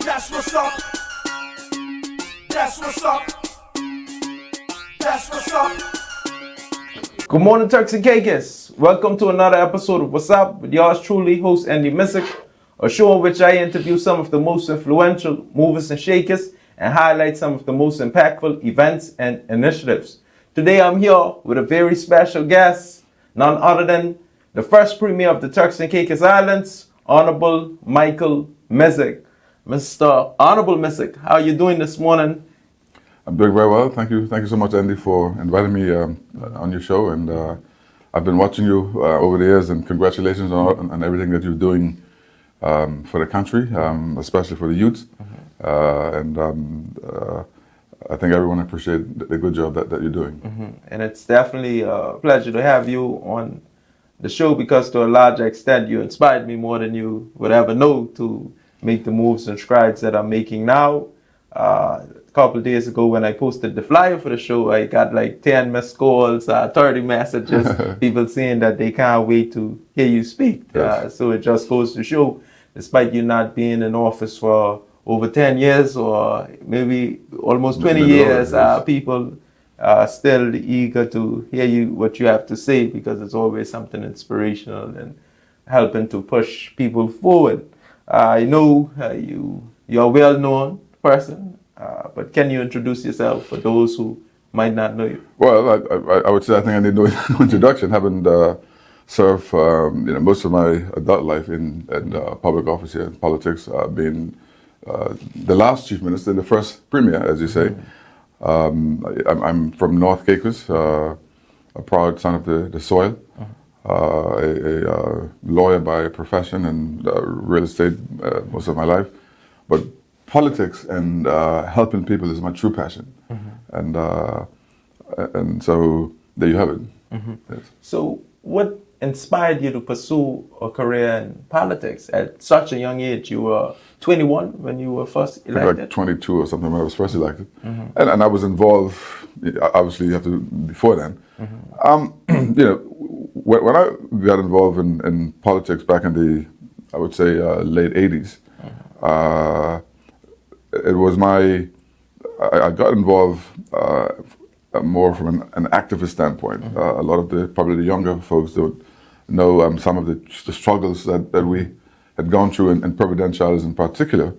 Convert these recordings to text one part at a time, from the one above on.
That's what's up. That's what's up. That's what's up. Good morning, Turks and Caicos. Welcome to another episode of What's Up with yours truly, host Andy Missick, a show in which I interview some of the most influential movers and shakers and highlight some of the most impactful events and initiatives. Today I'm here with a very special guest, none other than the first Premier of the Turks and Caicos Islands, Honorable Michael Misick. Mr. Honorable Misick, how are you doing this morning? I'm doing very well. Thank you so much, Andy, for inviting me on your show. And I've been watching you over the years, and congratulations on everything that you're doing for the country, especially for the youth. I think everyone appreciates the good job that you're doing. And it's definitely a pleasure to have you on the show because to a large extent you inspired me more than you would ever know to make the moves and strides that I'm making now. A couple of days ago when I posted the flyer for the show, I got like 10 missed calls, 30 messages, people saying that they can't wait to hear you speak. Yes. So it just goes to show, despite you not being in office for over 10 years or maybe almost 20 years, people are still eager to hear what you have to say because it's always something inspirational and helping to push people forward. I know you're a well-known person, but can you introduce yourself for those who might not know you? Well, I would say I think I need no introduction. Having served most of my adult life in public office here in politics, being the last chief minister and the first premier, as you say. I'm from North Caicos, a proud son of the soil. A lawyer by profession and real estate most of my life, but politics and helping people is my true passion, and so there you have it. Yes. So, what inspired you to pursue a career in politics at such a young age? You were 21 when you were first elected. Like 22 or something when I was first elected, and I was involved. Obviously, you have to before then. When I got involved in politics back in the, I would say, late 80s, it was I got involved more from an activist standpoint. A lot of probably the younger folks that would know some of the struggles that we had gone through in Providenciales in particular,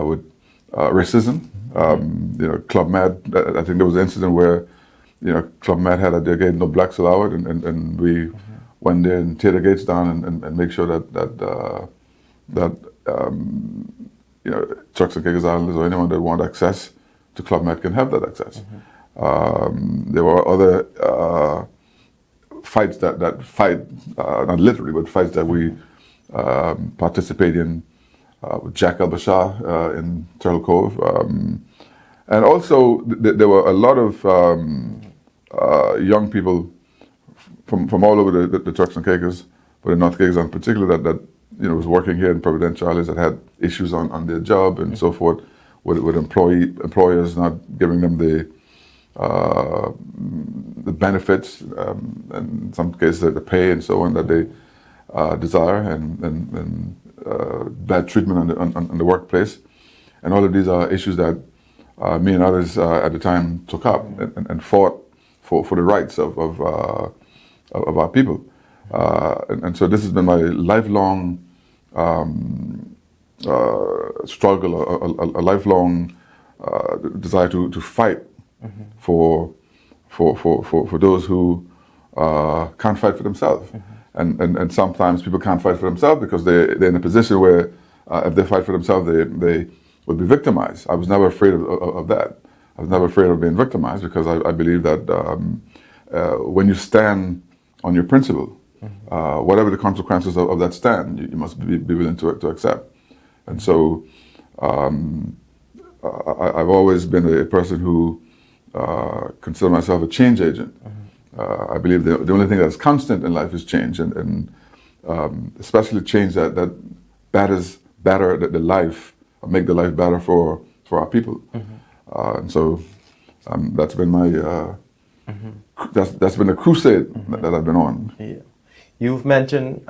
with racism, Club Med. I think there was an incident where Club Med had a gate, no blacks allowed, and we went there and tear the gates down and make sure that Turks and Caicos Islanders or anyone that want access to Club Med can have that access. There were other fights not literally, but fights that we participated in with Jack El-Bashar in Turtle Cove. And also, there were a lot of young people from all over the Turks and Caicos, but in North Caicos in particular, that was working here in Providenciales that had issues on their job and so forth, with employers not giving them the benefits, and in some cases the pay and so on that they desire, and bad treatment on the workplace, and all of these are issues that me and others at the time took up and fought for the rights of our people, and so this has been my lifelong struggle, a lifelong desire to fight for those who can't fight for themselves, and sometimes people can't fight for themselves because they're in a position where if they fight for themselves they would be victimized. I was never afraid of that. I was never afraid of being victimized because I believe that when you stand on your principle, whatever the consequences of that stand, you must be willing to accept. And so I've always been a person who consider myself a change agent. I believe the only thing that's constant in life is change, and especially change that better the life, or make the life better for our people. And so that's been my that's been a crusade that I've been on. Yeah. You've mentioned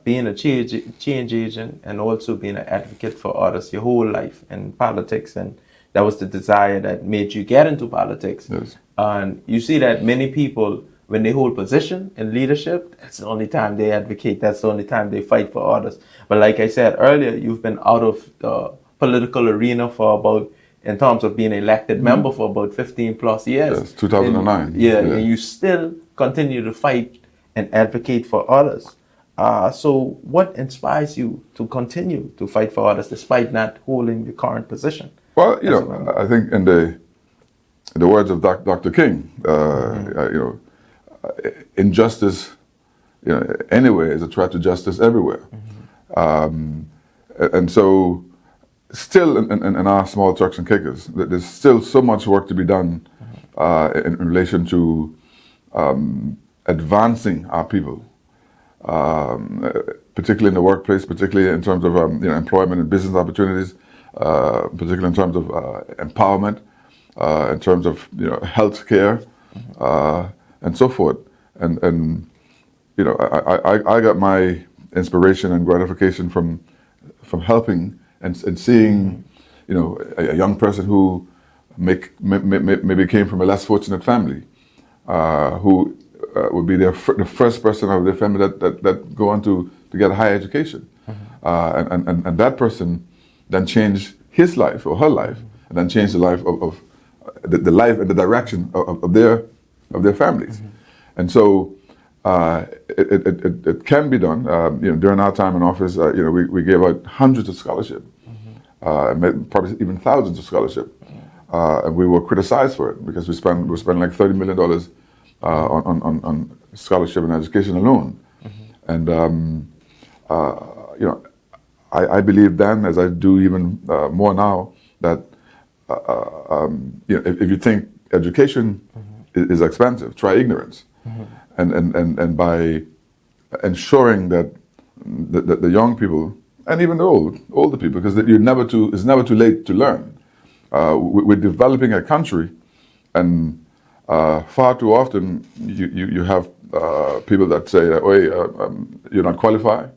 being a change agent and also being an advocate for others your whole life in politics, and that was the desire that made you get into politics. Yes. And you see that many people, when they hold position in leadership, that's the only time they advocate. That's the only time they fight for others. But like I said earlier, you've been out of the political arena for about, in terms of being an elected member, for about 15 plus years. Yes, 2009. And, and you still continue to fight and advocate for others. So what inspires you to continue to fight for others despite not holding the current position? Well, I think in the words of Dr. King, injustice, anywhere is a threat to justice everywhere. And so, still in our small Turks and Caicos, there's still so much work to be done in relation to advancing our people, particularly in the workplace, particularly in terms of employment and business opportunities, particularly in terms of empowerment, in terms of health care, and so forth. And I got my inspiration and gratification from helping and seeing a young person who maybe came from a less fortunate family, who would be the first person of their family that go on to get a higher education, and that person then changed his life or her life, and then changed the life of the life and the direction of their families. And so it can be done. During our time in office, we gave out hundreds of scholarships, probably even thousands of scholarships, and we were criticized for it because we spent like $30 million on scholarship and education alone. And I believe then, as I do even more now, that if you think education is expensive, try ignorance. And by ensuring that the young people and even the older people, because it's never too late to learn. We're developing a country, and far too often you have people that say, you're not qualified.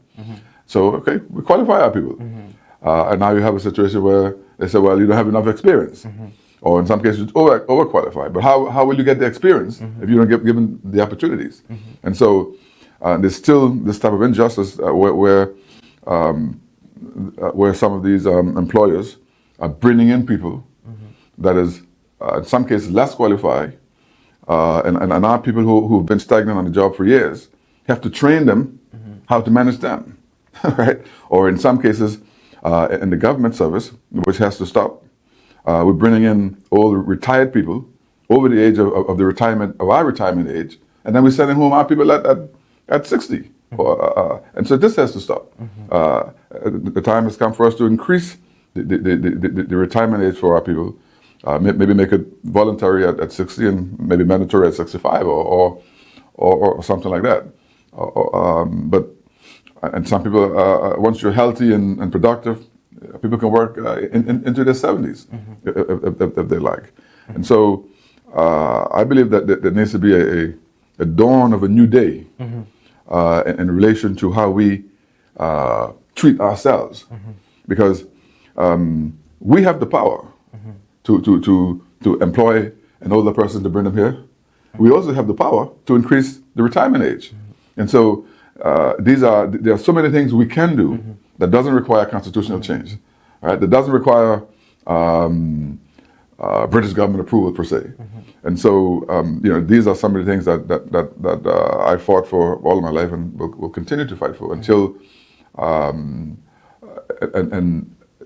So, okay, we qualify our people. And now you have a situation where they say, well, you don't have enough experience. Or in some cases, overqualified. But how will you get the experience if you don't get given the opportunities? And so there's still this type of injustice where some of these employers are bringing in people that is, in some cases, less qualified, and our people who've been stagnant on the job for years, you have to train them how to manage them, right? Or in some cases, in the government service, which has to stop, we're bringing in all the retired people over the age of our retirement age, and then we're sending home our people at 60. And so this has to stop. The time has come for us to increase the retirement age for our people, maybe make it voluntary at 60 and maybe mandatory at 65 or something like that. And some people, once you're healthy and productive, people can work into their 70s if they like. And so I believe that there needs to be a dawn of a new day in relation to how we treat ourselves, because we have the power to employ an older person to bring them here. We also have the power to increase the retirement age. And so there are so many things we can do that doesn't require constitutional change, right? That doesn't require British government approval per se. And so these are some of the things that I fought for all of my life and will continue to fight for until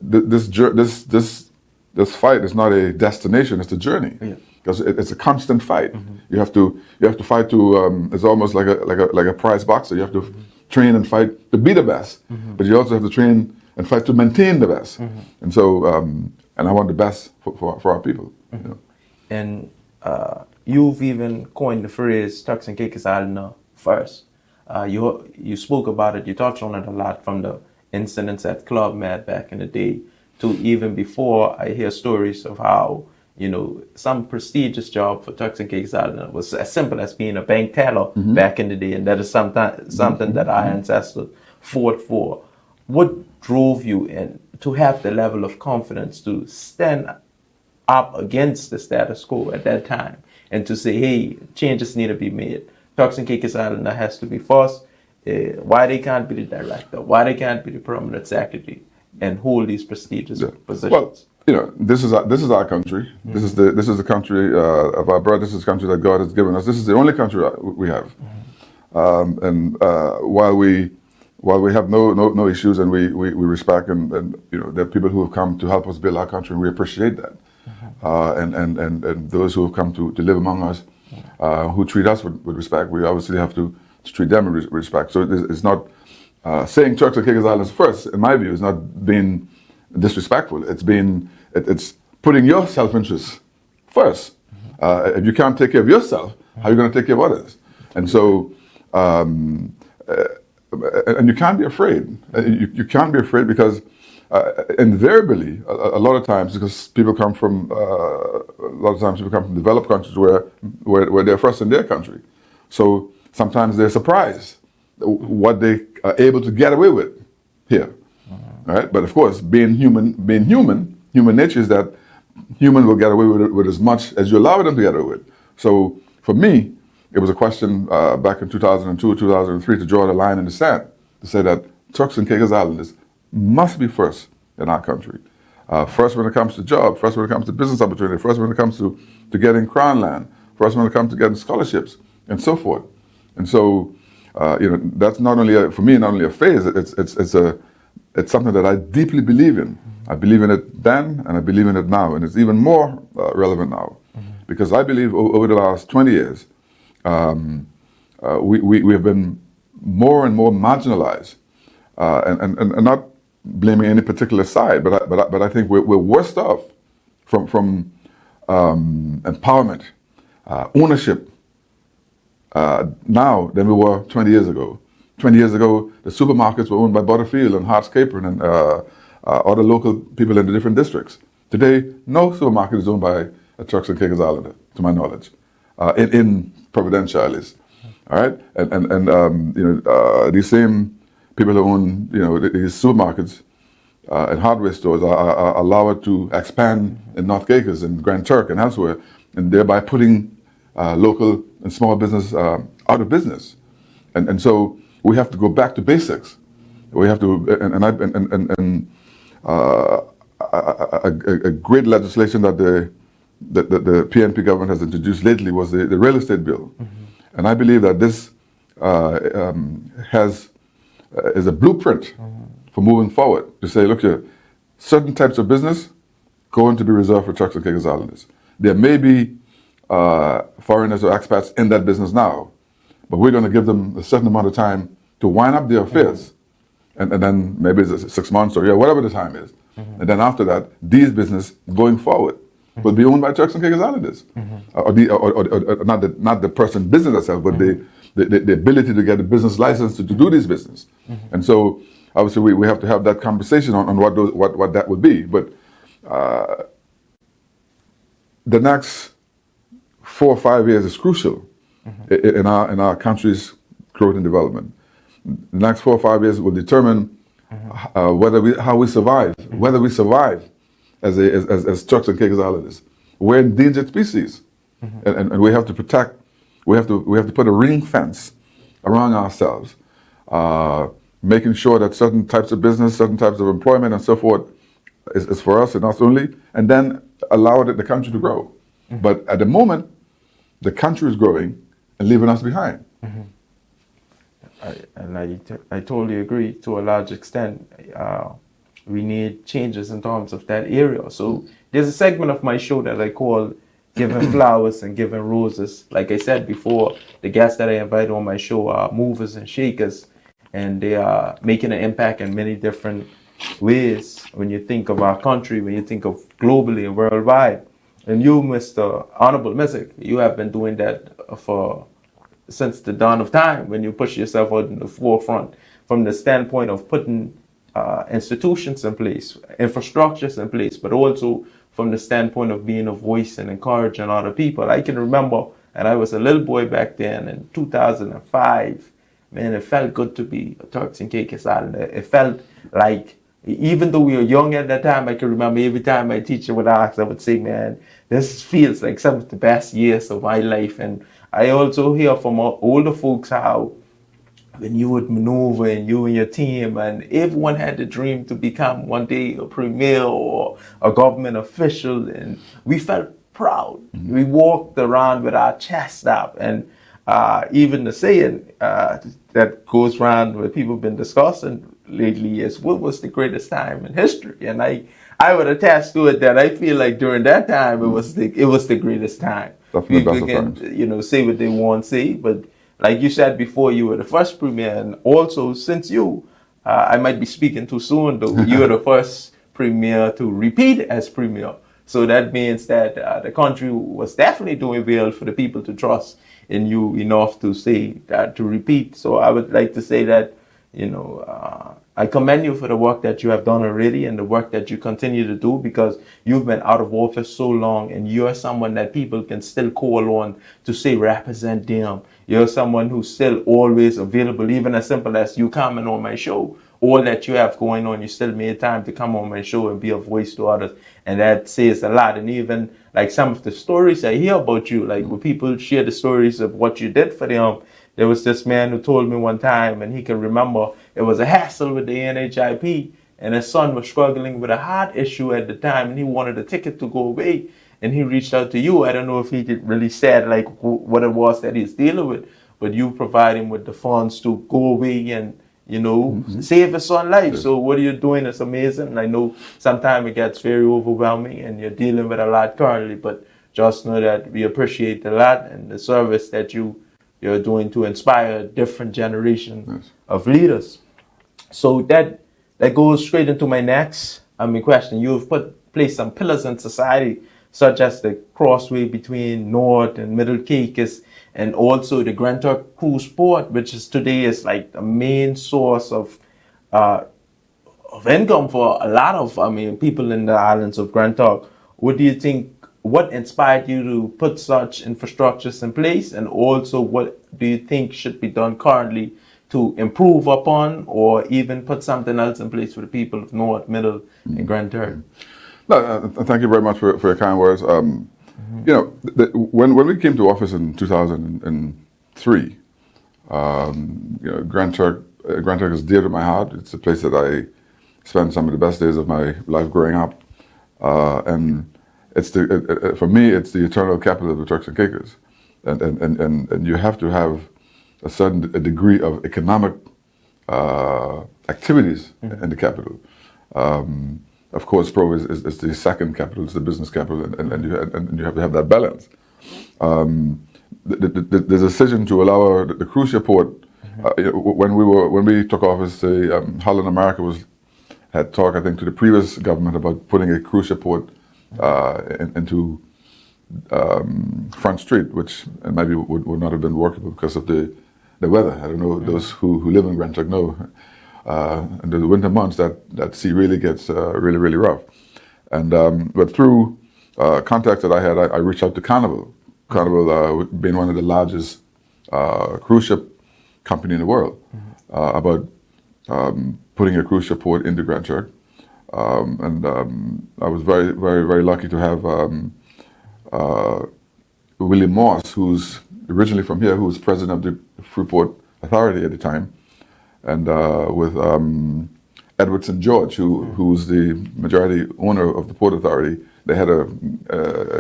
this fight is not a destination; it's a journey. Because it's a constant fight. You have to fight to. It's almost like a prize boxer. You have to train and fight to be the best, but you also have to train and fight to maintain the best. And so, and I want the best for our people. And you've even coined the phrase "Turks and Caicos Island first." You spoke about it. You touched on it a lot, from the incidents at Club Med back in the day to even before. I hear stories of how some prestigious job for Turks and Caicos Island was as simple as being a bank teller back in the day, and that is something that our ancestors fought for. What drove you in to have the level of confidence to stand up against the status quo at that time and to say, hey, changes need to be made. Turks and Caicos Island has to be first. Why they can't be the director? Why they can't be the permanent secretary and hold these prestigious positions? Well, this is our country. This is the country of our birth. This is the country that God has given us. This is the only country we have. And while we have no issues, and we respect, and there are people who have come to help us build our country, and we appreciate that. And those who have come to live among us, who treat us with respect, we obviously have to treat them with respect. So it's not saying Turks and Caicos Islands first, in my view, is not being disrespectful. It's putting your self-interest first. If you can't take care of yourself, how are you going to take care of others? And so, and you can't be afraid. You can't be afraid because invariably, a lot of times, because people come from developed countries where they're first in their country. So sometimes they're surprised what they are able to get away with here. Right? But of course, being human nature is that humans will get away with as much as you allow them to get away with. So for me, it was a question back in 2002, 2003 to draw the line in the sand to say that Turks and Caicos Islanders must be first in our country. First when it comes to jobs, first when it comes to business opportunity, first when it comes to getting crown land, first when it comes to getting scholarships, and so forth. And so, that's not only a phase. It's something that I deeply believe in. I believe in it then, and I believe in it now, and it's even more relevant now, because I believe over the last 20 years, we have been more and more marginalized, and not blaming any particular side, but I think we're worse off from empowerment, ownership now than we were 20 years ago. 20 years ago, the supermarkets were owned by Butterfield and Harts Capron and other local people in the different districts. Today, no supermarket is owned by a Turks and Caicos Islander, to my knowledge, in Providencia at least. All right, and these same people who own these supermarkets and hardware stores are allowed to expand in North Caicos and Grand Turk and elsewhere, and thereby putting local and small business out of business. And so we have to go back to basics. We have to, a great legislation that the PNP government has introduced lately was the real estate bill. And I believe that this is a blueprint for moving forward to say, look here, certain types of business going to be reserved for Turks and Caicos Islanders. There may be foreigners or expats in that business now, but we're going to give them a certain amount of time to wind up their affairs. And then maybe it's 6 months or whatever the time is. And then after that, these business going forward will be owned by Turks and Caicos Islanders. Or not the person business itself, but the ability to get a business license to do this business. And so obviously we have to have that conversation on what that would be. But the next 4 or 5 years is crucial in our country's growth and development. The next 4 or 5 years will determine how we survive, whether we survive as Turks and Caicos Islanders. We're endangered species, and we have to protect. We have to put a ring fence around ourselves, making sure that certain types of business, certain types of employment, and so forth is for us and us only, and then allow the country to grow. But at the moment, the country is growing and leaving us behind. I totally agree to a large extent. We need changes in terms of that area. So there's a segment of my show that I call Giving Flowers and Giving Roses. Like I said before, the guests that I invite on my show are movers and shakers, and they are making an impact in many different ways when you think of our country, when you think of globally and worldwide. And you, Mr. Honorable Misick, you have been doing that since the dawn of time, when you push yourself out in the forefront from the standpoint of putting institutions in place, infrastructures in place, but also from the standpoint of being a voice and encouraging other people. I can remember, and I was a little boy back then in 2005, man, it felt good to be a Turks and Caicos Islander. It felt like, even though we were young at that time, I can remember every time my teacher would ask, I would say, man, this feels like some of the best years of my life. And I also hear from older folks how when you would maneuver and you and your team, and everyone had the dream to become one day a premier or a government official, and we felt proud. We walked around with our chest up, and even the saying that goes around where people have been discussing lately is, what was the greatest time in history? And I would attest to it that I feel like during that time it was the greatest time. People can say what they want to say, but like you said before, you were the first premier, and also since I might be speaking too soon though, you were the first premier to repeat as premier. So that means that the country was definitely doing well for the people to trust in you enough to say that, to repeat. So I would like to say that, I commend you for the work that you have done already and the work that you continue to do, because you've been out of office so long and you're someone that people can still call on to say represent them. You're someone who's still always available, even as simple as you coming on my show. All that you have going on, you still made time to come on my show and be a voice to others. And that says a lot. And even like some of the stories I hear about you, like when people share the stories of what you did for them. There was this man who told me one time, and he can remember, it was a hassle with the NHIP, and his son was struggling with a heart issue at the time, and he wanted a ticket to go away. And he reached out to you. I don't know if he really said like what it was that he's dealing with, but you provide him with the funds to go away and, save his son's life. So what you're doing is amazing. And I know sometimes it gets very overwhelming and you're dealing with a lot currently, but just know that we appreciate a lot and the service that you're doing to inspire a different generation of leaders. So that goes straight into my next question. You've placed some pillars in society, such as the crossway between North and Middle Caicos, and also the Grand Turk cruise port, which is today is like the main source of income for a lot of people in the islands of Grand Turk. What do you think? What inspired you to put such infrastructures in place, and also what do you think should be done currently to improve upon, or even put something else in place for the people of North, Middle, and Grand Turk? No, thank you very much for your kind words. When we came to office in 2003, Grand Turk is dear to my heart. It's a place that I spent some of the best days of my life growing up, and it's for me, it's the eternal capital of the Turks and Caicos, and you have to have a degree of economic activities in the capital. Of course, Pro is the second capital, it's the business capital, and you have to have that balance. The decision to allow the cruise ship port, when we took office, Holland America had talked, I think, to the previous government about putting a cruise ship port into Front Street, which maybe would not have been workable because of the weather. I don't know, those who live in Grand Turk know. In the winter months, that sea really gets really rough. And but through contacts that I had, I reached out to Carnival. Carnival being one of the largest cruise ship company in the world, about putting a cruise ship port into Grand Turk. And I was very lucky to have William Moss, who's originally from here, who was president of the Freeport Authority at the time, and with Edward St. George, who's the majority owner of the Port Authority. They had a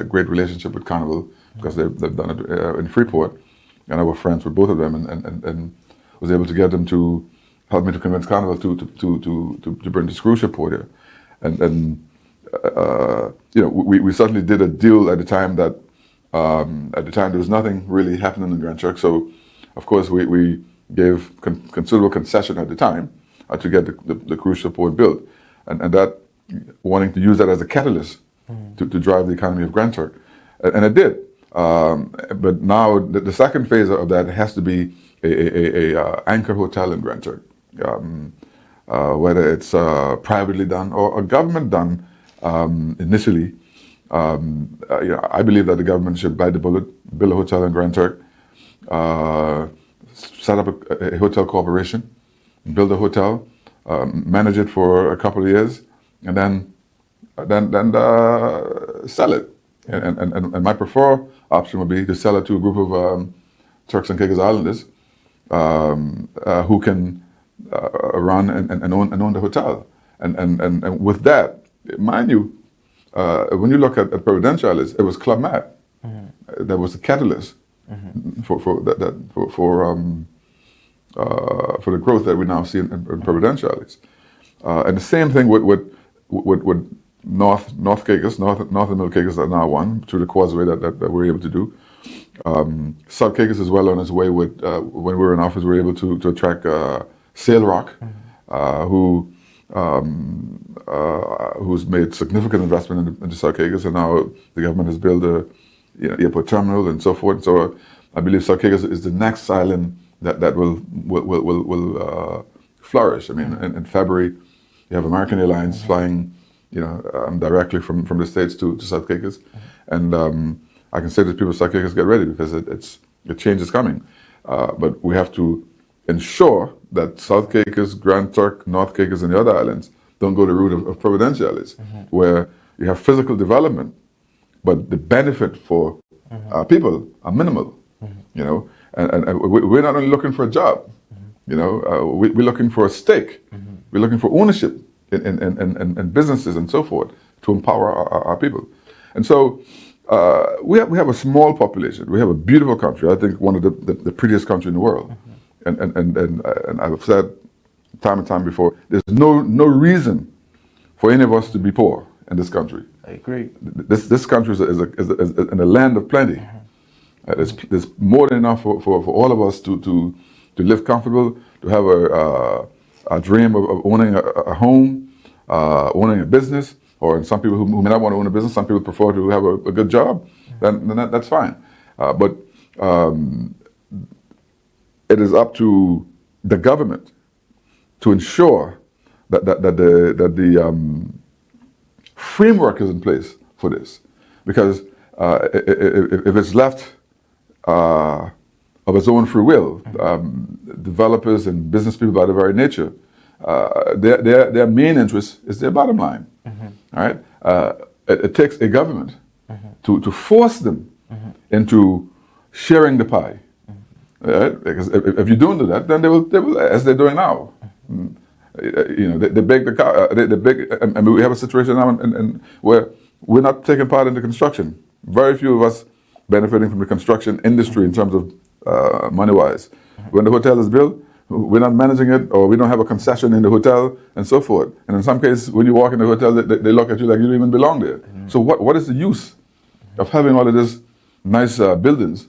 great relationship with Carnival because they've done it in Freeport, and I was friends with both of them, and was able to get them to help me to convince Carnival to bring this cruise ship port here, and we certainly did a deal at the time that there was nothing really happening in Grand Turk, so of course we gave considerable concession at the time to get the cruise ship port built, and that wanting to use that as a catalyst to drive the economy of Grand Turk, and it did. But now the second phase of that has to be a anchor hotel in Grand Turk, whether it's privately done or government done initially, I believe that the government should bite the bullet, build a hotel in Grand Turk, set up a hotel corporation, build a hotel, manage it for a couple of years, and then sell it. And my preferred option would be to sell it to a group of Turks and Caicos Islanders who can run and own the hotel. And with that, mind you, when you look at Providenciales, it was Club Med that was the catalyst for the growth that we now see in Providenciales. And the same thing with North Caicos, North and Middle Caicos that now won through the causeway that we're able to do. South Caicos is well on its way with, when we were in office, we were able to attract Sail Rock, who's made significant investment into South Caicos, and now the government has built a airport terminal and so forth. So I believe South Caicos is the next island that will flourish. I mean, in February, you have American Airlines flying, directly from the States to South Caicos, and I can say to people, South Caicos, get ready because the change is coming. But we have to ensure that South Caicos, Grand Turk, North Caicos, and the other islands don't go the route of Providenciales, where you have physical development, but the benefit for people are minimal. And we're not only looking for a job. We're looking for a stake. We're looking for ownership in businesses and so forth to empower our people. And so we have a small population. We have a beautiful country. I think one of the prettiest country in the world. And I've said time and time before, there's no reason for any of us to be poor in this country. I agree. This country is in a land of plenty. There's more than enough for all of us to live comfortable, to have a dream of owning a home, owning a business, or in some people who may not want to own a business, some people prefer to have a good job, then that's fine. But it is up to the government to ensure that the framework is in place for this, because if it's left of its own free will, developers and business people by their very nature, their main interest is their bottom line. All right, it takes a government to force them into sharing the pie. Right? Because if you don't do that, then they will, as they're doing now. They beg the car. They beg. I mean, we have a situation now where we're not taking part in the construction. Very few of us benefiting from the construction industry in terms of money-wise. When the hotel is built, we're not managing it, or we don't have a concession in the hotel, and so forth. And in some cases, when you walk in the hotel, they look at you like you don't even belong there. So what is the use of having all of these nice buildings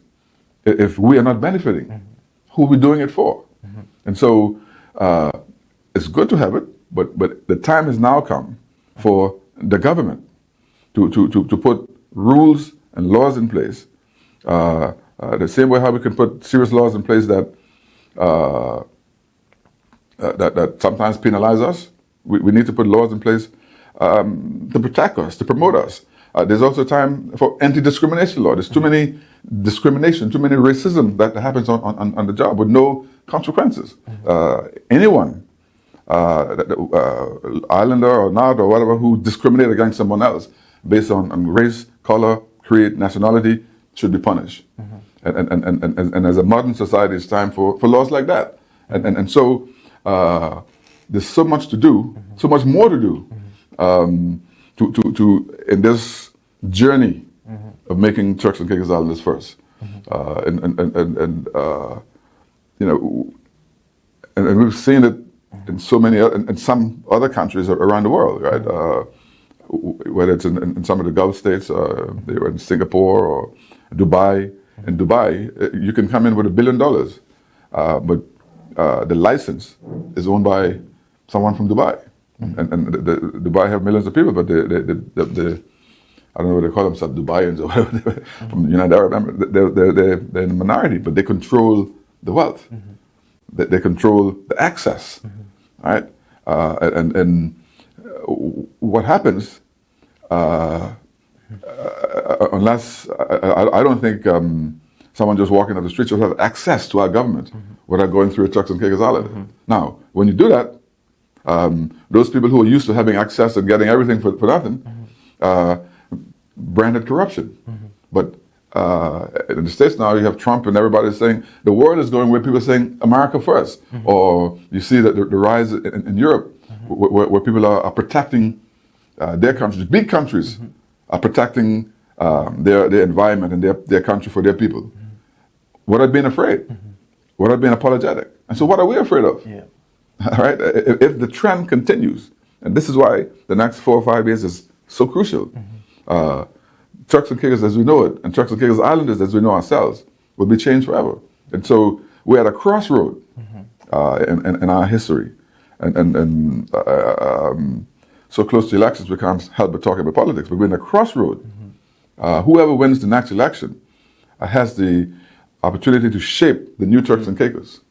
if we are not benefiting? Who are we doing it for? And so it's good to have it, but the time has now come for the government to put rules and laws in place. The same way how we can put serious laws in place that sometimes penalize us, we need to put laws in place to protect us, to promote us. There's also time for anti-discrimination law. There's too many discrimination, too many racism that happens on the job with no consequences. Anyone, islander or not or whatever, who discriminate against someone else based on race, color, creed, nationality should be punished. And as a modern society, it's time for laws like that. And so there's so much to do, so much more to do to in this journey of making Turks and Caicos Islanders first. And we've seen it in so many in some other countries around the world, right? Whether it's in some of the Gulf states, they were in Singapore or Dubai. In Dubai, you can come in with $1 billion, but the license is owned by someone from Dubai. And Dubai have millions of people, but the I don't know what they call themselves, Dubaians or whatever, from the United Arab Emirates, they're in a minority, but they control the wealth. They control the access, right? And what happens unless I don't think someone just walking up the street should have access to our government without going through a Turks and Caicos holiday. Now, when you do that, those people who are used to having access and getting everything for nothing, branded corruption. But in the States now, you have Trump and everybody saying the world is going where people are saying America first. Or you see that the rise in Europe where people are protecting their countries, big countries are protecting their environment and their country for their people. Without being afraid, without being apologetic. And so what are we afraid of? Yeah. All right? If the trend continues, and this is why the next 4 or 5 years is so crucial, Turks and Caicos as we know it, and Turks and Caicos Islanders as we know ourselves, will be changed forever. And so we're at a crossroad in our history. And so close to elections, we can't help but talk about politics, but we're in a crossroad. Whoever wins the next election has the opportunity to shape the new Turks and Caicos.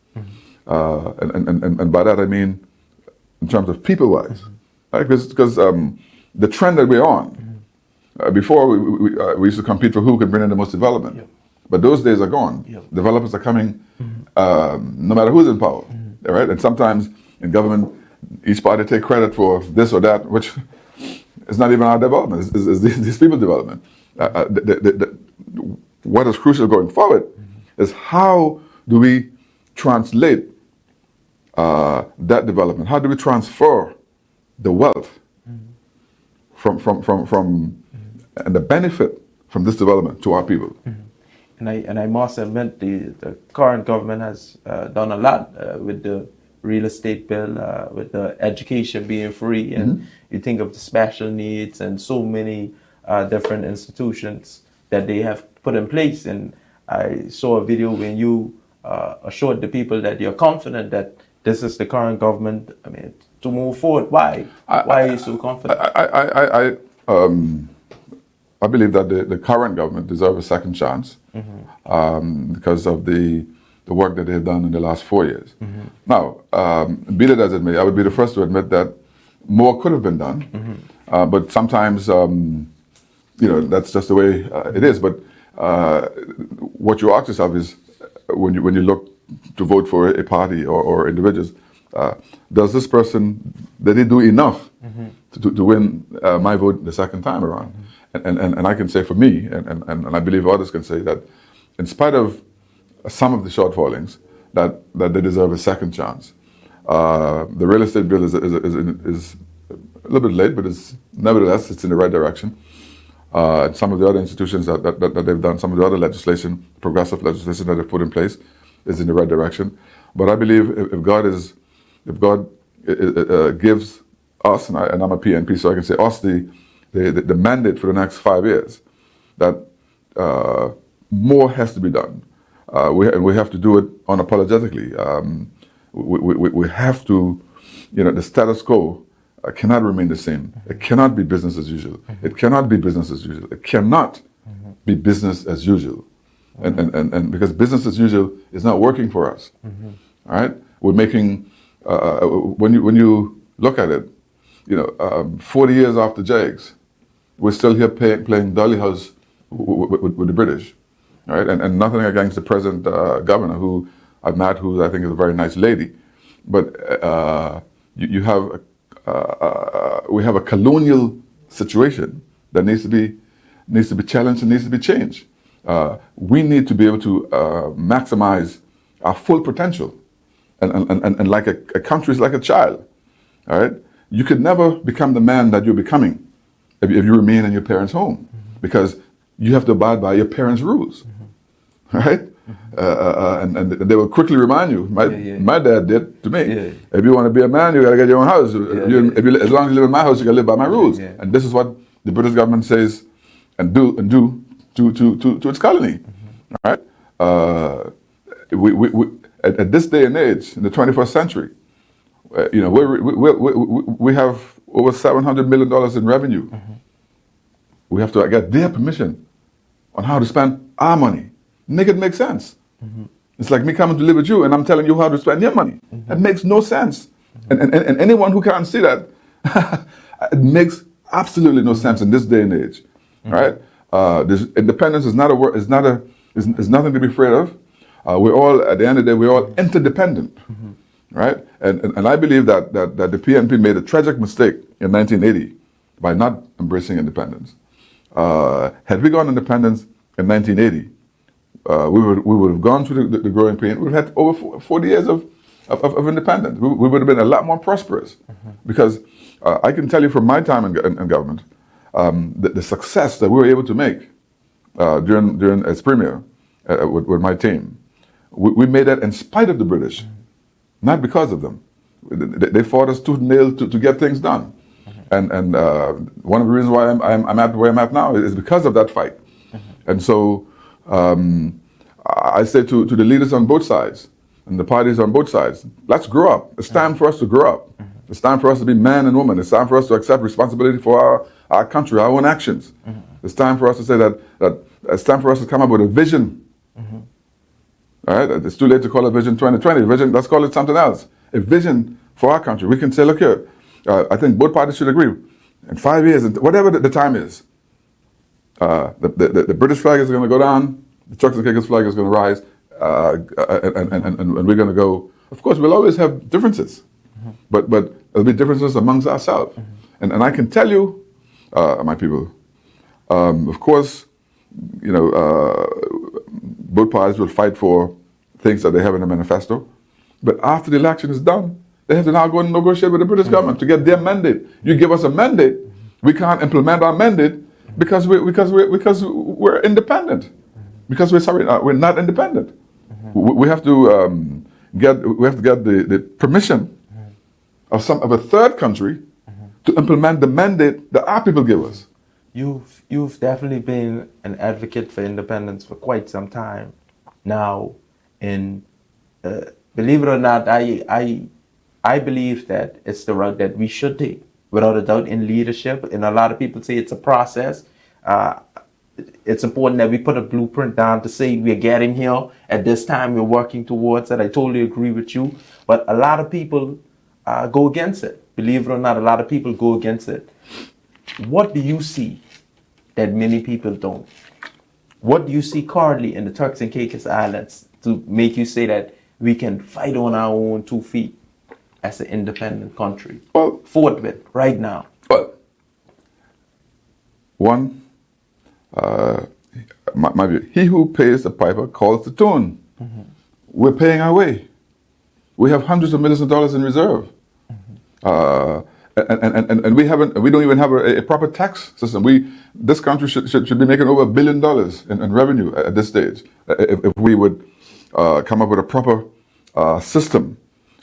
And by that I mean in terms of people-wise. Right? Because the trend that we're on, before we used to compete for who could bring in the most development. But those days are gone. Developers are coming no matter who's in power. Right? And sometimes in government, each party take credit for this or that, which is not even our development, it's these people's development. What is crucial going forward is how do we translate that development? How do we transfer the wealth from and the benefit from this development to our people? And I must admit the current government has done a lot with the real estate bill, with the education being free, and you think of the special needs and so many different institutions that they have put in place. And I saw a video when you assured the people that you're confident that this is the current government, I mean, to move forward. Why? Why are you so confident? I believe that the current government deserves a second chance because of the work that they've done in the last 4 years. Now, be that as it may, I would be the first to admit that more could have been done, but sometimes, that's just the way it is. But what you ask yourself is, when you look to vote for a party or individuals, does this person, did he do enough to win my vote the second time around? And I can say for me, and I believe others can say that in spite of some of the shortfallings, that they deserve a second chance. The real estate bill is a little bit late, but nevertheless it's in the right direction. Some of the other institutions that they've done, some of the other legislation, progressive legislation that they've put in place, is in the right direction. But I believe if God gives us, and I'm a PNP, so I can say us the mandate for the next 5 years, that more has to be done. We have to do it unapologetically. We have to, the status quo cannot remain the same. It cannot be business as usual. It cannot be business as usual. It cannot be business as usual. And because business as usual is not working for us. All right? We're making, when you look at it, 40 years after Jags, we're still here playing dolly house with the British. Right? And nothing against the present governor, who I've met, who I think is a very nice lady. But we have a colonial situation that needs to be challenged and needs to be changed. We need to be able to maximize our full potential. And like a country is like a child. All right? You could never become the man that you're becoming if you remain in your parents' home, because you have to abide by your parents' rules. Right? And they will quickly remind you. My dad did to me. If you want to be a man, you got to get your own house. As long as you live in my house, you got to live by my rules. And this is what the British government says and do to its colony. All right? At this day and age, in the 21st century, we have over $700 million in revenue. We have to get their permission on how to spend our money. Make it make sense. It's like me coming to live with you and I'm telling you how to spend your money. That makes no sense. And anyone who can't see that, it makes absolutely no sense in this day and age. right? This independence is not a word. Is nothing to be afraid of. We're all, at the end of the day, we're all interdependent, right? And I believe that the PNP made a tragic mistake in 1980 by not embracing independence. Had we gone independence in 1980, we would have gone through the growing pain. We would have had over 40 years of independence. We would have been a lot more prosperous, because I can tell you from my time in government, the success that we were able to make during as premier with my team, we made that in spite of the British, not because of them. They fought us tooth and nail to get things done. And one of the reasons why I'm at where I'm at now is because of that fight. And so I say to the leaders on both sides and the parties on both sides, let's grow up. It's time for us to grow up. It's time for us to be man and woman. It's time for us to accept responsibility for our country, our own actions. It's time for us to say that it's time for us to come up with a vision. All right? It's too late to call it Vision 2020. Vision, let's call it something else. A vision for our country. We can say, look here, I think both parties should agree. In 5 years, whatever the time is, the British flag is going to go down, the Turks and Caicos flag is going to rise, and we're going to go. Of course, we'll always have differences, but there'll be differences amongst ourselves. And I can tell you, my people, of course, you know, both parties will fight for things that they have in the manifesto, but after the election is done, they have to now go and negotiate with the British government to get their mandate. You give us a mandate, we can't implement our mandate because we're independent. Because we're not independent. We have to get the permission of a third country to implement the mandate that our people give us. You've definitely been an advocate for independence for quite some time now, and believe it or not, I believe that it's the route that we should take, without a doubt, in leadership. And a lot of people say it's a process. It's important that we put a blueprint down to say we're getting here at this time, we're working towards it. I totally agree with you. But a lot of people go against it. Believe it or not, a lot of people go against it. What do you see that many people don't? What do you see currently in the Turks and Caicos Islands to make you say that we can fight on our own 2 feet as an independent country? Well, forthwith, right now. Well, one, my view, he who pays the piper calls the tune. We're paying our way. We have hundreds of millions of dollars in reserve. And we don't even have a proper tax system. This country should be making over $1 billion in revenue at this stage if we would come up with a proper system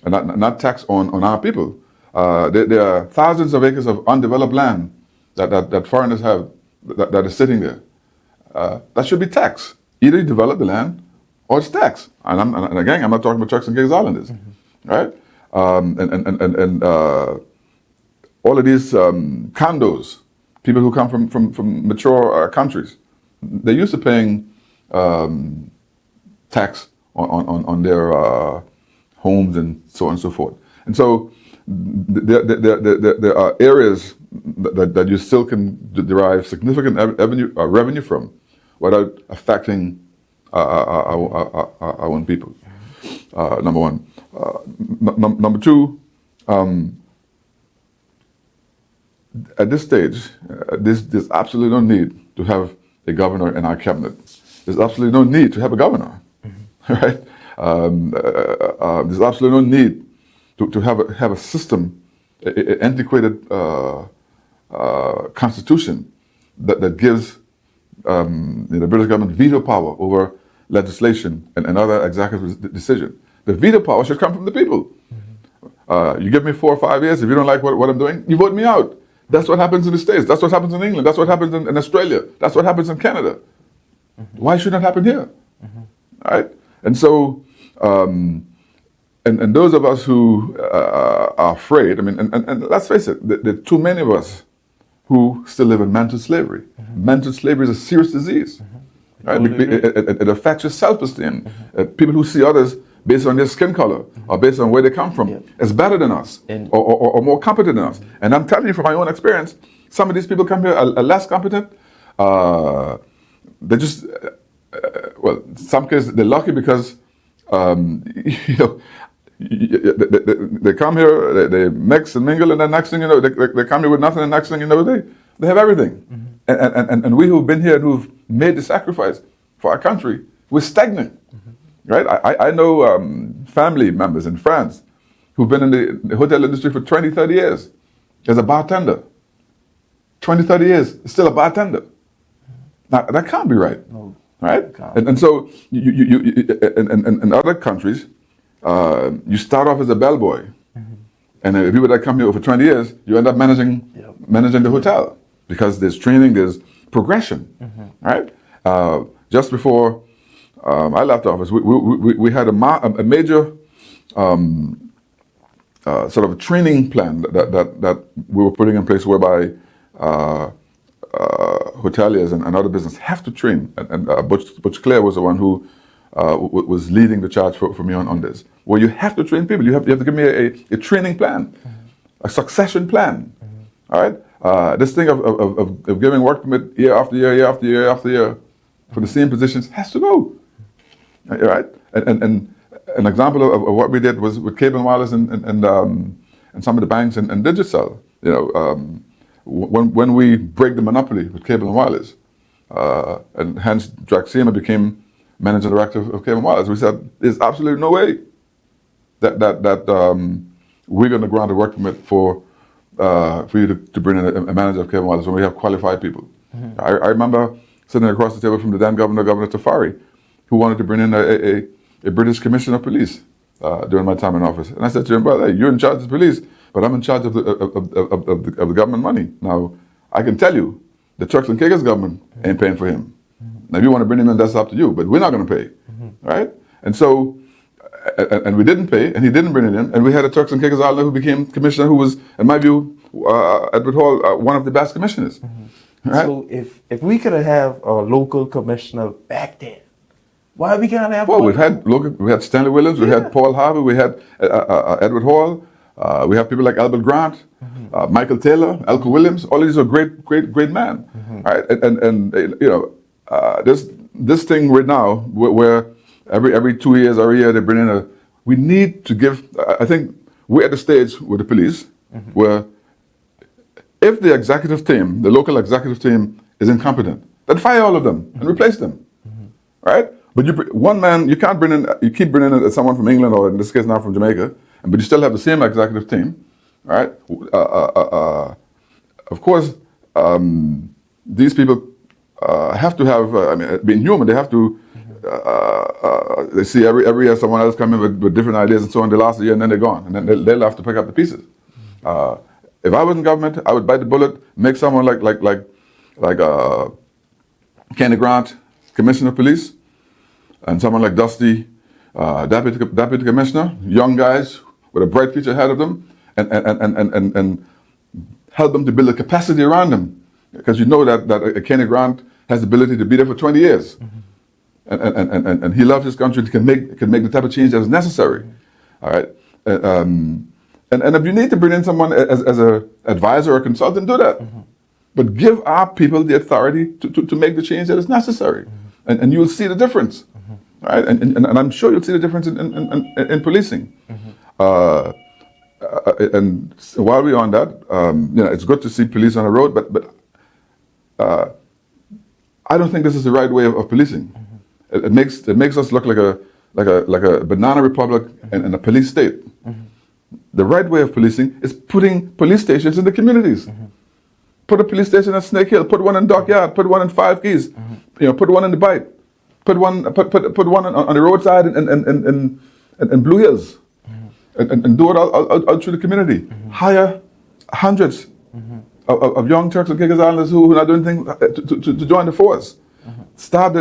and not tax on our people. There are thousands of acres of undeveloped land that foreigners have that is sitting there. That should be taxed. Either you develop the land or it's taxed. And again, I'm not talking about Turks and Caicos Islanders, right? And all of these condos, people who come from mature countries, they're used to paying tax on their homes and so on and so forth. And so there are areas that you still can derive significant revenue from without affecting our own people. Number one. Number two, at this stage, there's absolutely no need to have a governor in our cabinet. There's absolutely no need to have a governor, right? There's absolutely no need to have a system, an antiquated constitution that gives the British government veto power over legislation and other executive decisions. The veto power should come from the people. You give me 4 or 5 years, if you don't like what I'm doing, you vote me out. That's what happens in the States. That's what happens in England. That's what happens in Australia. That's what happens in Canada. Why shouldn't it happen here? All right? And so, and those of us who are afraid, I mean, and let's face it, there are too many of us who still live in mental slavery. Mental slavery is a serious disease. Right? It affects your self-esteem. People who see others based on their skin color or based on where they come from is better than us or more competent than us. And I'm telling you from my own experience, some of these people come here are less competent, They just, well, in some cases they're lucky because, you know, they come here, they mix and mingle, and then next thing you know, they come here with nothing, and next thing you know, they have everything. And we who've been here and who've made the sacrifice for our country, we're stagnant, right? I know family members and friends who've been in the hotel industry for 20, 30 years as a bartender. 20, 30 years, still a bartender. Now, that can't be right, right? And so, in other countries, you start off as a bellboy, and the people that come here for 20 years, you end up managing the hotel because there's training, there's progression, right? Just before I left office, we had a major sort of a training plan that we were putting in place whereby hoteliers and other business have to train, and Butch Clare was the one who was leading the charge for me on this. Well, you have to train people. You have to give me a training plan, a succession plan. All right, this thing of giving work permit year after year, year after year, year after year for the same positions has to go. All right, and an example of what we did was with Cable and Wireless and some of the banks and Digicel. You know, when we break the monopoly with Cable and Wireless, and hence Draxima became Managing Director of Cable and Wireless, we said there's absolutely no way that we're going to grant a work permit for you to bring in a manager of Cable and Wireless when we have qualified people. I remember sitting across the table from the then Governor Tafari, who wanted to bring in a British Commissioner of Police during my time in office. And I said to him, well, hey, you're in charge of the police, but I'm in charge of the government money. Now, I can tell you, the Turks and Caicos government ain't paying for him. Now, if you want to bring him in, that's up to you, but we're not going to pay, right? And so, and we didn't pay, and he didn't bring it in, and we had a Turks and Caicos Islander who became commissioner, who was, in my view, Edward Hall, one of the best commissioners. Right? So if we could have a local commissioner back then, why we can't have? Well, we had Stanley Williams, we had Paul Harvey, we had Edward Hall, we have people like Albert Grant, Michael Taylor, Elko Williams. All of these are great men, right? And you know, this thing right now where every 2 years or a year they bring in we need to give. I think we're at the stage with the police where if the executive team, the local executive team, is incompetent, then fire all of them and replace them, right? But one man, you can't bring in. You keep bringing in someone from England, or in this case now from Jamaica, but you still have the same executive team, right? Of course, these people have to have. I mean, being human, they have to. They see every year someone else come in with different ideas and so on. They last a year and then they're gone, and then they'll have to pick up the pieces. If I was in government, I would bite the bullet, make someone like Kenny Grant, Commissioner of Police, and someone like Dusty, Deputy Commissioner, young guys with a bright future ahead of them, and help them to build a capacity around them, because you know that Kenny Grant has the ability to be there for 20 years, and he loves his country, can make the type of change that is necessary. All right. And if you need to bring in someone as an advisor or consultant, do that. But give our people the authority to make the change that is necessary. And you'll see the difference. Right? And I'm sure you'll see the difference in policing. And while we're on that, you know, it's good to see police on the road, but I don't think this is the right way of policing. It makes us look like a banana republic and a police state. The right way of policing is putting police stations in the communities. Put a police station at Snake Hill. Put one in Dockyard. Put one in Five Keys. You know, put one in the Bight. Put one on the roadside in Blue Hills, and do it out through the community. Hire hundreds of young Turks and Caicos Islanders who are not doing things to join the force. Start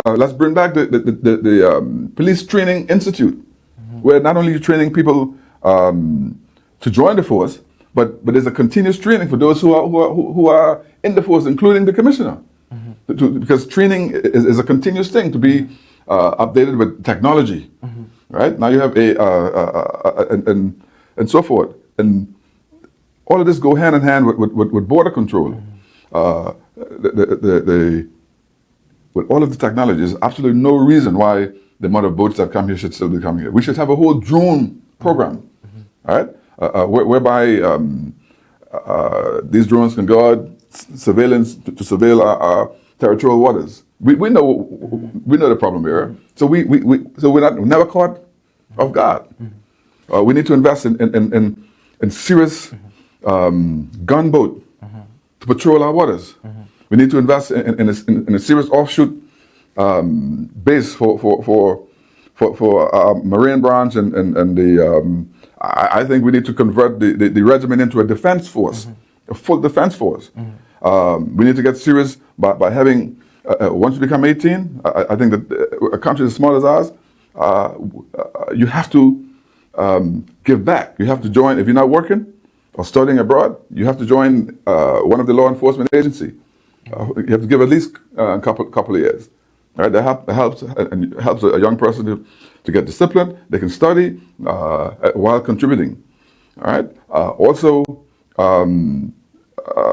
let's bring back the Police Training Institute, where not only you're training people to join the force, but there's a continuous training for those who are in the force, including the commissioner, because training is a continuous thing to be updated with technology. Right now you have and so forth, and all of this go hand in hand with border control. with all of the technology, there's absolutely no reason why the amount of boats that come here should still be coming here. We should have a whole drone program, all right, whereby these drones can go out surveillance to surveil our territorial waters. We know the problem here, so we're never caught off guard. We need to invest in serious gunboat to patrol our waters. We need to invest in a serious offshoot base for our marine branch and the. I think we need to convert the regiment into a defense force, a full defense force. We need to get serious by having. Once you become 18, I think that a country as small as ours, you have to give back. You have to join. If you're not working or studying abroad, you have to join one of the law enforcement agencies. You have to give at least a couple of years. Right? That helps a young person to get disciplined. They can study while contributing. All right. Also,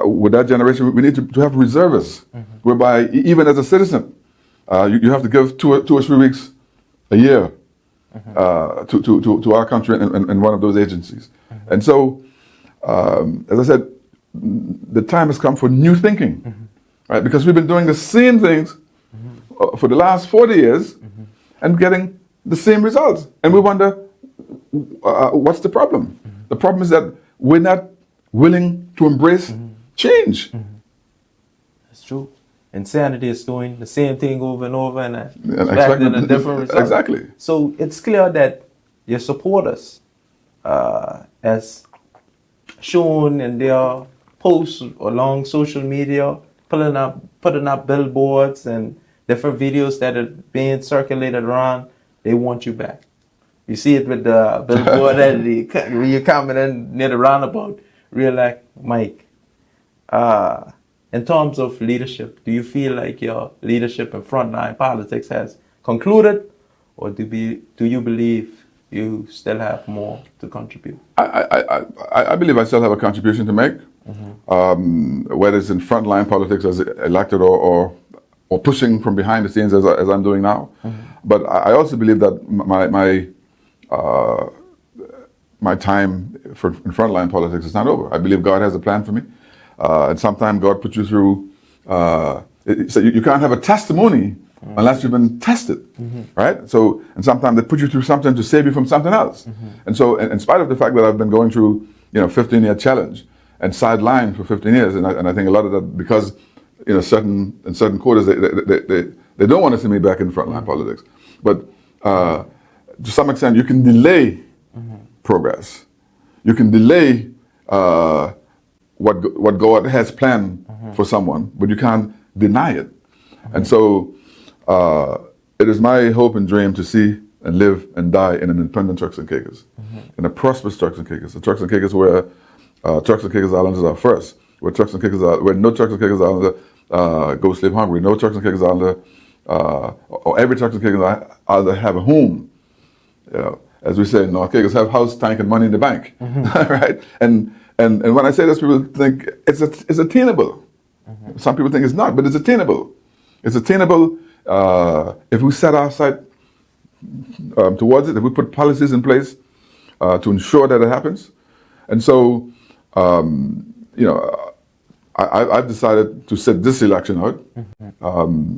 with that generation, we need to have reservists, whereby even as a citizen, you have to give two or 3 weeks a year to our country in one of those agencies. And so, as I said, the time has come for new thinking, right? Because we've been doing the same things for the last 40 years and getting the same results. And we wonder, what's the problem? The problem is that we're not willing to embrace change. That's true. Insanity is doing the same thing over and over and expecting a different result. Exactly. So it's clear that your supporters, as shown in their posts along social media, putting up billboards and different videos that are being circulated around, they want you back. You see it with the billboard when you come in near the roundabout, real like Mike. In terms of leadership, do you feel like your leadership in frontline politics has concluded, or do you believe you still have more to contribute? I believe I still have a contribution to make, whether it's in frontline politics as elected or pushing from behind the scenes as I'm doing now. But I also believe that my time in frontline politics is not over. I believe God has a plan for me. And sometimes God puts you through, so you can't have a testimony unless you've been tested, right? So, and sometimes they put you through something to save you from something else. And so, in spite of the fact that I've been going through, 15-year challenge and sidelined for 15 years, and I think a lot of that because, in certain quarters, they don't want to see me back in frontline politics. But to some extent, you can delay progress. You can delay what God has planned for someone, but you can't deny it. And so it is my hope and dream to see and live and die in an independent Turks and Caicos, in a prosperous Turks and Caicos, a Turks and Caicos where Turks and Caicos Islanders are first, where no Turks and Caicos Islander go slave hungry, no Turks and Caicos Islander, or every Turks and Caicos Islander have a home. As we say in North Caicos, have house, tank, and money in the bank, right? And when I say this, people think it's attainable. Some people think it's not, but it's attainable. It's attainable if we set our sight towards it, if we put policies in place to ensure that it happens. And so, I've decided to sit this election out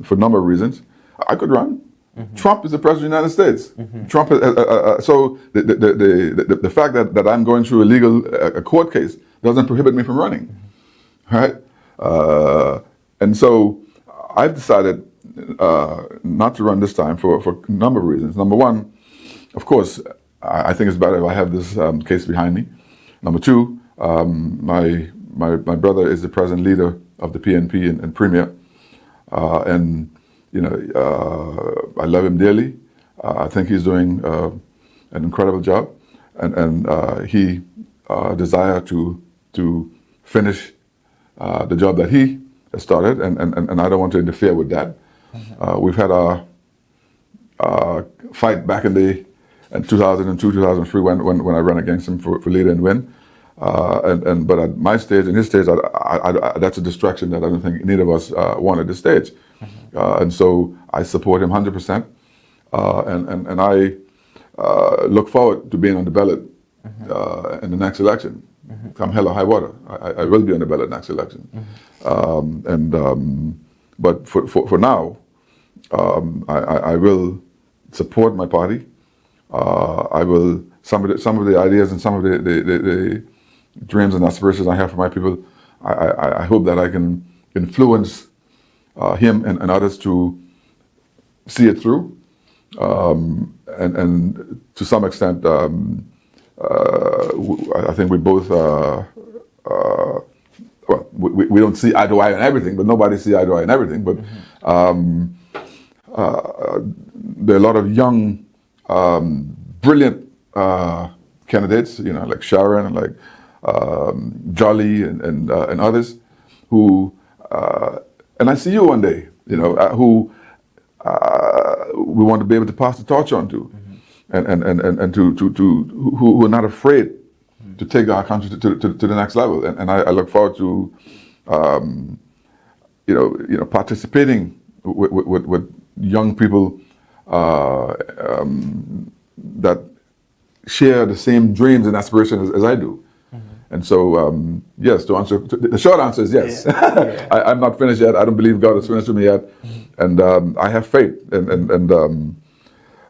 for a number of reasons. I could run. Trump is the president of the United States. Trump, so the fact that I'm going through a court case doesn't prohibit me from running, right? And so I've decided not to run this time for a number of reasons. Number one, of course, I think it's better if I have this case behind me. Number two, my brother is the present leader of the PNP and Premier, and I love him dearly. I think he's doing an incredible job, and he desires to finish the job that he has started, and I don't want to interfere with that. We've had a fight back in 2002, 2003 when I ran against him for leader and win. But at my stage and his stage, that's a distraction that I don't think neither of us want at this stage. And so I support him 100%. And I look forward to being on the ballot in the next election. Come hell or high water, I will be on the ballot next election. But for now, I will support my party. I will some of the ideas and some of the dreams and aspirations I have for my people. I hope that I can influence him and others to see it through, and to some extent, I think we both. Well, we don't see eye to eye on everything, but nobody sees eye to eye on everything. But there are a lot of young, brilliant candidates, like Sharon and like Jolly and others, who, and I see you one day, who we want to be able to pass the torch on to, and to who are not afraid to take our country to the next level, and I look forward to, participating with young people that share the same dreams and aspirations as I do. And so, yes, to answer, the short answer is yes. Yeah. I'm not finished yet. I don't believe God is finished with me yet. And I have faith. And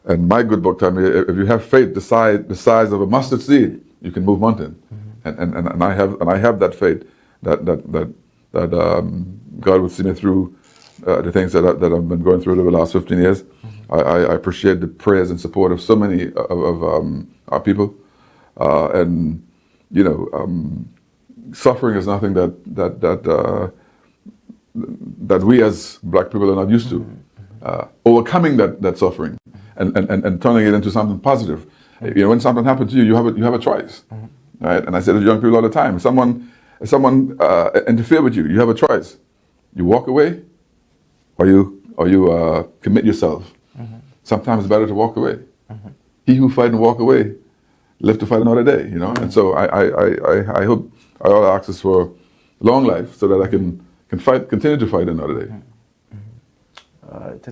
my good book told me, if you have faith the size of a mustard seed, you can move mountain. And I have that faith that God will see me through the things that I've been going through over the last 15 years. I appreciate the prayers and support of so many of our people. And suffering is nothing that we as black people are not used to. Overcoming that suffering and turning it into something positive. When something happens to you, you have a choice, right? And I say to young people all the time: if someone interfere with you, you have a choice. You walk away, or you commit yourself. Sometimes it's better to walk away. He who fight and walk away live to fight another day, And so I hope all ask us for long life so that I can continue to fight another day.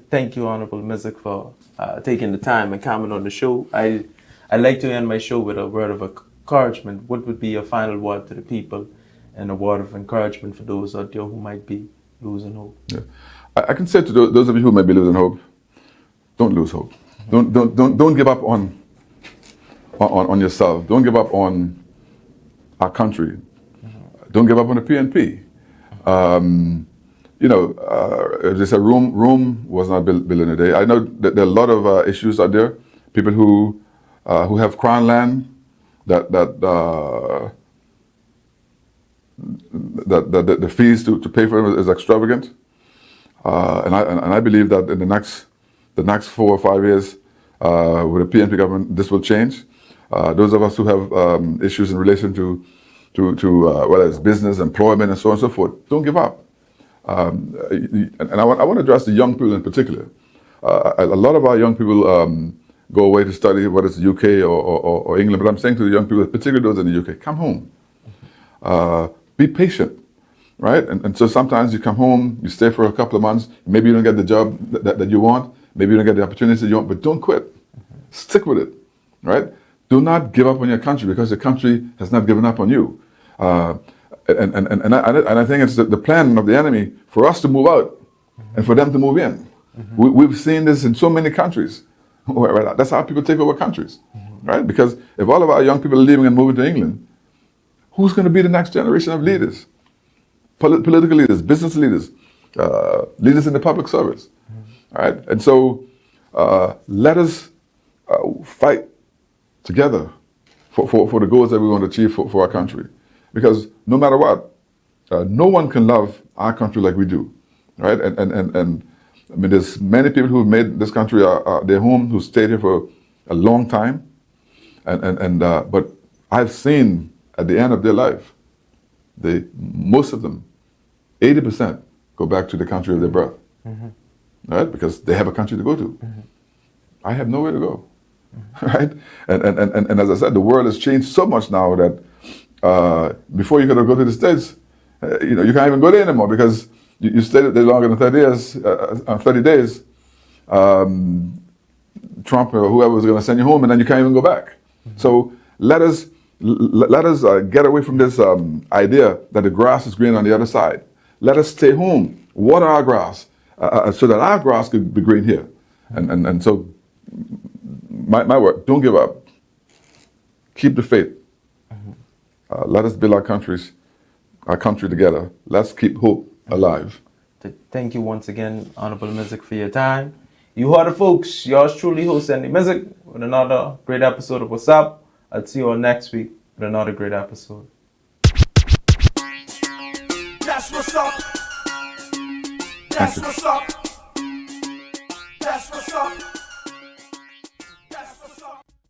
Thank you, Honorable Misick, for taking the time and coming on the show. I like to end my show with a word of encouragement. What would be your final word to the people, and a word of encouragement for those out there who might be losing hope? Yeah. I can say to those of you who might be losing hope, don't lose hope. Don't give up on yourself. Don't give up on our country. Don't give up on the PNP. They say Rome was not built in a day. I know that there are a lot of issues out there. People who have crown land that the fees to pay for them is extravagant. And I believe that in the next 4 or 5 years, with the PNP government, this will change. Those of us who have issues in relation to whether it's business, employment, and so on and so forth, don't give up. And I want to address the young people in particular. A lot of our young people go away to study, whether it's the UK or England, but I'm saying to the young people, particularly those in the UK, come home. Be patient, right? And so sometimes you come home, you stay for a couple of months, maybe you don't get the job that you want, maybe you don't get the opportunities that you want, but don't quit. Stick with it, right? Do not give up on your country, because your country has not given up on you. And I think it's the plan of the enemy for us to move out and for them to move in. We've seen this in so many countries. That's how people take over countries, right? Because if all of our young people are leaving and moving to England, who's going to be the next generation of leaders? Political leaders, business leaders, leaders in the public service, right? And so let us fight together for the goals that we want to achieve for our country. Because no matter what, no one can love our country like we do, right? And I mean, there's many people who've made this country their home, who stayed here for a long time, but I've seen at the end of their life, most of them, 80%, go back to the country of their birth, right? Because they have a country to go to. I have nowhere to go, right? And as I said, the world has changed so much now that before you could go to the States, you can't even go there anymore because you stayed there longer than 30 years, 30 days. Trump or whoever was going to send you home, and then you can't even go back. So let us get away from this idea that the grass is green on the other side. Let us stay home, water our grass, so that our grass could be green here. And so my word, don't give up. Keep the faith. Let us build our country together. Let's keep hope alive. Thank you once again, Honorable Misick, for your time. You heard it, folks. Yours truly, host Andy Missick, with another great episode of What's Up. I'll see you all next week with another great episode. That's what's up. That's what's up. That's what's up.